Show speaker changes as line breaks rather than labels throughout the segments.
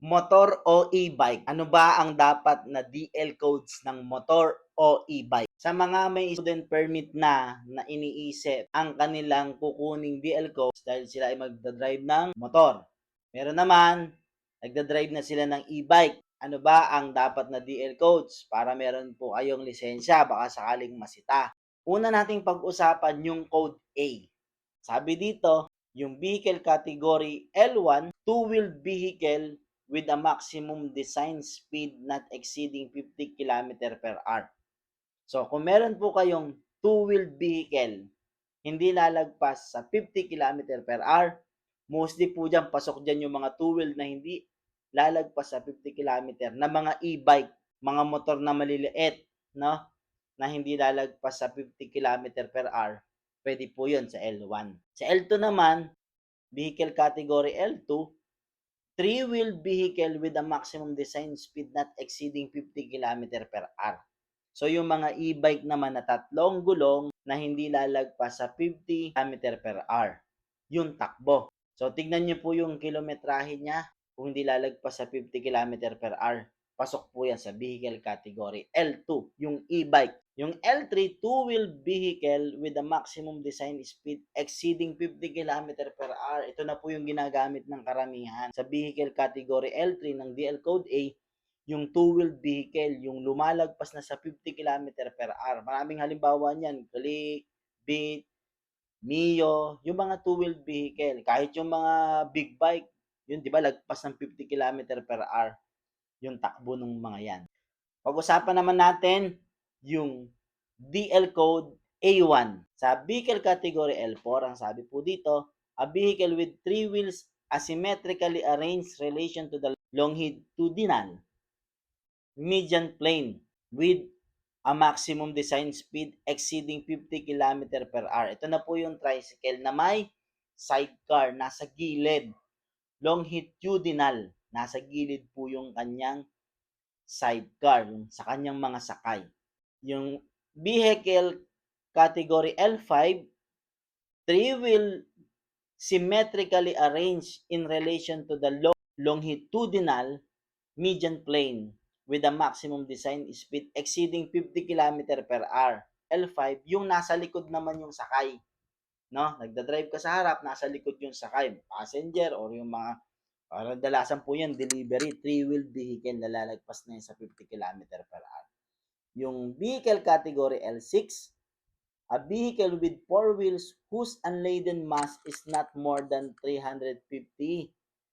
Motor o e-bike? Ano ba ang dapat na DL codes ng motor o e-bike? Sa mga may student permit na iniisip ang kanilang kukuning DL codes dahil sila ay magdadrive ng motor. Meron naman, nagdadrive na sila ng e-bike. Ano ba ang dapat na DL codes para meron po kayong lisensya baka sakaling masita? Una nating pag-usapan yung code A. Sabi dito, yung vehicle category L1, two-wheeled vehicle with a maximum design speed not exceeding 50 km per hour. So, kung meron po kayong two-wheeled vehicle, hindi lalagpas sa 50 km per hour, mostly po dyan, pasok dyan yung mga two-wheeled na hindi lalagpas sa 50 km na mga e-bike, mga motor na maliliit, no? Na hindi lalagpas sa 50 km per hour, pwede po yun sa L1. Sa L2 naman, vehicle category L2, three-wheeled vehicle with a maximum design speed not exceeding 50 km per hour. So yung mga e-bike naman na tatlong gulong na hindi lalagpas sa 50 km per hour, yung takbo. So tignan nyo po yung kilometrahe niya kung hindi lalagpas sa 50 km per hour. Pasok po yan sa vehicle category L2, yung e-bike. Yung L3, two-wheeled vehicle with a maximum design speed exceeding 50 km per hour. Ito na po yung ginagamit ng karamihan sa vehicle category L3 ng DL Code A, yung two-wheeled vehicle, yung lumalagpas na sa 50 km per hour. Maraming halimbawa niyan, Click, Beat, Mio, yung mga two-wheeled vehicle. Kahit yung mga big bike, yun di ba, lagpas ng 50 km per hour yung takbo ng mga yan. Pag-usapan naman natin yung DL code A1. Sa vehicle category L4, ang sabi po dito, a vehicle with three wheels asymmetrically arranged relation to the longitudinal median plane with a maximum design speed exceeding 50 km per hour. Ito na po yung tricycle na may sidecar, nasa gilid. Longitudinal, nasa gilid po yung kanyang sidecar, yung sa kanyang mga sakay. Yung vehicle category L5, three-wheel symmetrically arranged in relation to the longitudinal median plane with a maximum design speed exceeding 50 km per hour. L5, yung nasa likod naman yung sakay. No? Nagda-drive ka sa harap, nasa likod yung sakay, passenger or yung mga kadalasan po yan, delivery, three-wheeled vehicle na lalagpas na yun sa 50 km per hour. Yung vehicle category L6, a vehicle with four wheels whose unladen mass is not more than 350.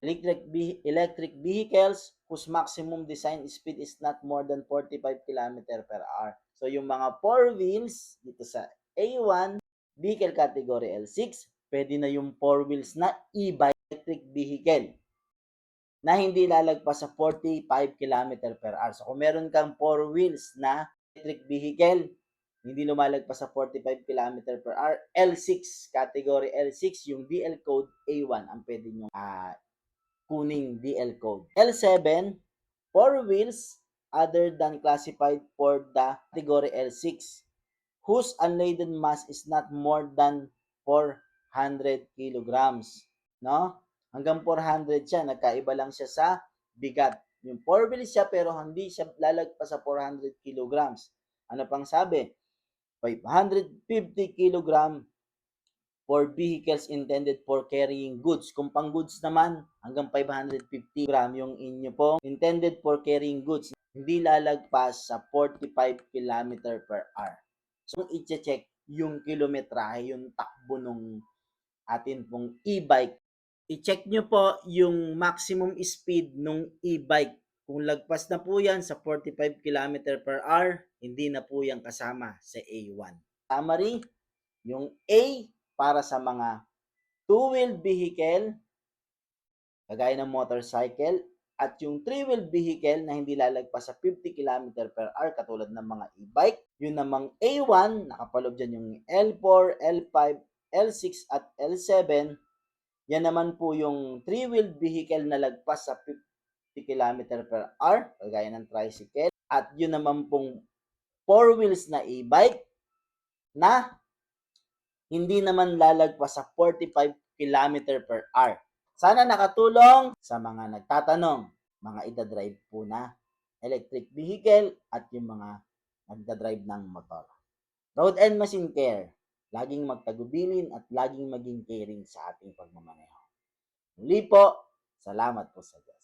Electric vehicles whose maximum design speed is not more than 45 km per hour. So yung mga four wheels dito sa A1, vehicle category L6, pwede na yung four wheels na e-bike electric vehicle na hindi lalagpas sa 45 km per hour. So kung meron kang four wheels na electric vehicle, hindi lumalagpas sa 45 km per hour, L6, category L6, yung DL code A1 ang pwede nyo kuning DL code. L7, four wheels other than classified for the category L6 whose unladen mass is not more than 400 kilograms. No? Hanggang 400 siya, nagkaiba lang siya sa bigat. Yung 4 wheels siya pero hindi siya lalagpas sa 400 kilograms. Ano pang sabi? 550 kilogram for vehicles intended for carrying goods. Kung pang goods naman, hanggang 550 gram yung inyo pong intended for carrying goods. Hindi lalagpas sa 45 km per hour. So, i-check yung kilometrahe, yung takbo nung atin pong e-bike. I-check nyo po yung maximum speed nung e-bike. Kung lagpas na po yan sa 45 km per hour, hindi na po yan kasama sa A1. Summary, yung A para sa mga two-wheeled vehicle, kagaya ng motorcycle, at yung three-wheeled vehicle na hindi lalagpas sa 50 km per hour katulad ng mga e-bike. Yun namang A1, nakapaloob dyan yung L4, L5, L6 at L7. Yan naman po yung three-wheeled vehicle na lagpas sa 50 km per hour, kagaya ng tricycle. At yun naman pong four wheels na e-bike na hindi naman lalagpas sa 45 km per hour. Sana nakatulong sa mga nagtatanong. mga idadrive po na electric vehicle at yung mga nagdadrive ng motor. Road and Machine Care, laging magtagubilin at laging maging caring sa ating pagmamaneho. Muli po, salamat po sa Diyos.